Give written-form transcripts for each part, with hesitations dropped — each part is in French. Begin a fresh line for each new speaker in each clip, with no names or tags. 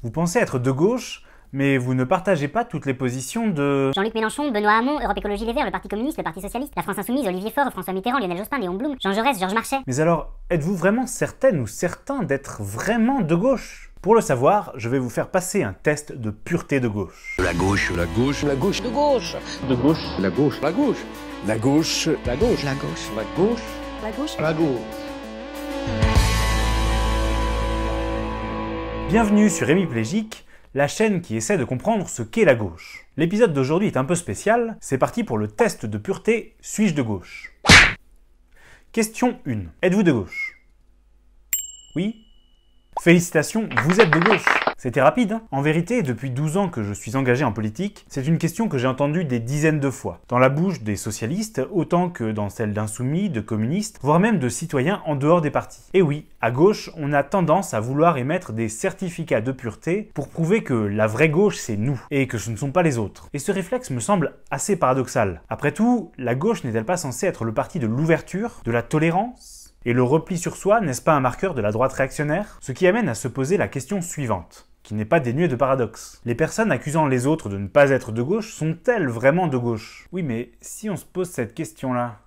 Vous pensez être de gauche, mais vous ne partagez pas toutes les positions de...
Jean-Luc Mélenchon, Benoît Hamon, Europe Écologie Les Verts, le Parti communiste, le Parti socialiste, la France insoumise, Olivier Faure, François Mitterrand, Lionel Jospin, Léon Blum, Jean Jaurès, Georges Marchais.
Mais alors, êtes-vous vraiment certaine ou certain d'être vraiment de gauche? Pour le savoir, je vais vous faire passer un test de pureté de gauche.
La gauche, la gauche, la gauche,
De gauche.
de gauche, la gauche, la gauche,
La gauche.
la gauche,
La gauche.
la gauche,
La gauche.
la gauche.
Bienvenue sur Hémiplégique, la chaîne qui essaie de comprendre ce qu'est la gauche. L'épisode d'aujourd'hui est un peu spécial, c'est parti pour le test de pureté « Suis-je de gauche ?» Question 1. Êtes-vous de gauche? Oui? Félicitations, vous êtes de gauche! C'était rapide, hein? En vérité, depuis 12 ans que je suis engagé en politique, c'est une question que j'ai entendue des dizaines de fois, dans la bouche des socialistes, autant que dans celle d'insoumis, de communistes, voire même de citoyens en dehors des partis. Et oui, à gauche, on a tendance à vouloir émettre des certificats de pureté pour prouver que la vraie gauche, c'est nous, et que ce ne sont pas les autres. Et ce réflexe me semble assez paradoxal. Après tout, la gauche n'est-elle pas censée être le parti de l'ouverture, de la tolérance ? Et le repli sur soi, n'est-ce pas un marqueur de la droite réactionnaire? Ce qui amène à se poser la question suivante, qui n'est pas dénuée de paradoxe. Les personnes accusant les autres de ne pas être de gauche sont-elles vraiment de gauche? Oui, mais si on se pose cette question-là,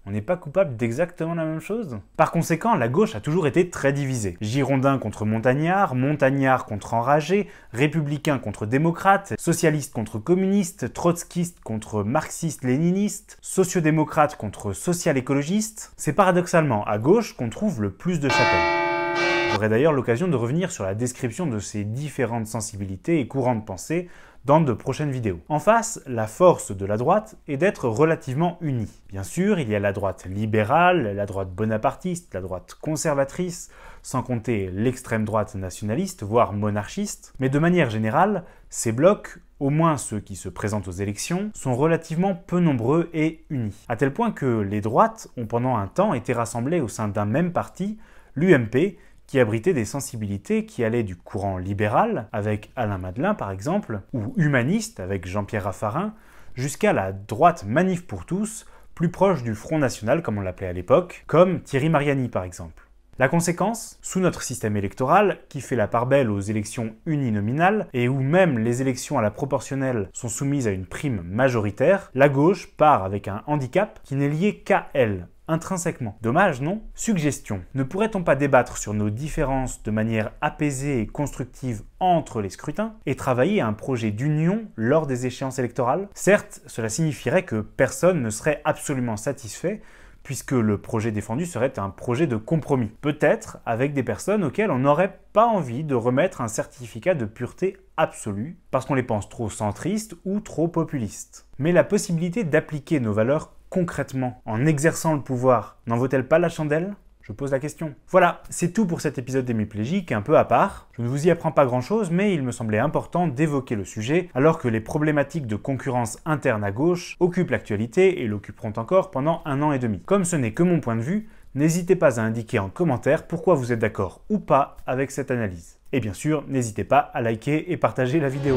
on n'est pas coupable d'exactement la même chose? Par conséquent, la gauche a toujours été très divisée. Girondins contre montagnards, montagnards contre enragés, républicains contre démocrates, socialistes contre communistes, trotskistes contre marxistes-léninistes, sociodémocrates contre social-écologistes. C'est paradoxalement à gauche qu'on trouve le plus de chapelles. J'aurai d'ailleurs l'occasion de revenir sur la description de ces différentes sensibilités et courants de pensée dans de prochaines vidéos. En face, la force de la droite est d'être relativement unie. Bien sûr, il y a la droite libérale, la droite bonapartiste, la droite conservatrice, sans compter l'extrême droite nationaliste, voire monarchiste, mais de manière générale, ces blocs, au moins ceux qui se présentent aux élections, sont relativement peu nombreux et unis. À tel point que les droites ont pendant un temps été rassemblées au sein d'un même parti, l'UMP, qui abritait des sensibilités qui allaient du courant libéral, avec Alain Madelin par exemple, ou humaniste, avec Jean-Pierre Raffarin, jusqu'à la droite Manif pour tous, plus proche du Front National comme on l'appelait à l'époque, comme Thierry Mariani par exemple. La conséquence, sous notre système électoral, qui fait la part belle aux élections uninominales, et où même les élections à la proportionnelle sont soumises à une prime majoritaire, la gauche part avec un handicap qui n'est lié qu'à elle, intrinsèquement. Dommage, non? Suggestion. Ne pourrait-on pas débattre sur nos différences de manière apaisée et constructive entre les scrutins et travailler à un projet d'union lors des échéances électorales? Certes, cela signifierait que personne ne serait absolument satisfait puisque le projet défendu serait un projet de compromis. Peut-être avec des personnes auxquelles on n'aurait pas envie de remettre un certificat de pureté absolue parce qu'on les pense trop centristes ou trop populistes. Mais la possibilité d'appliquer nos valeurs concrètement, en exerçant le pouvoir, n'en vaut-elle pas la chandelle? Je pose la question. Voilà, c'est tout pour cet épisode d'Hémiplégique, un peu à part. Je ne vous y apprends pas grand-chose, mais il me semblait important d'évoquer le sujet, alors que les problématiques de concurrence interne à gauche occupent l'actualité et l'occuperont encore pendant 1 an et demi. Comme ce n'est que mon point de vue, n'hésitez pas à indiquer en commentaire pourquoi vous êtes d'accord ou pas avec cette analyse. Et bien sûr, n'hésitez pas à liker et partager la vidéo.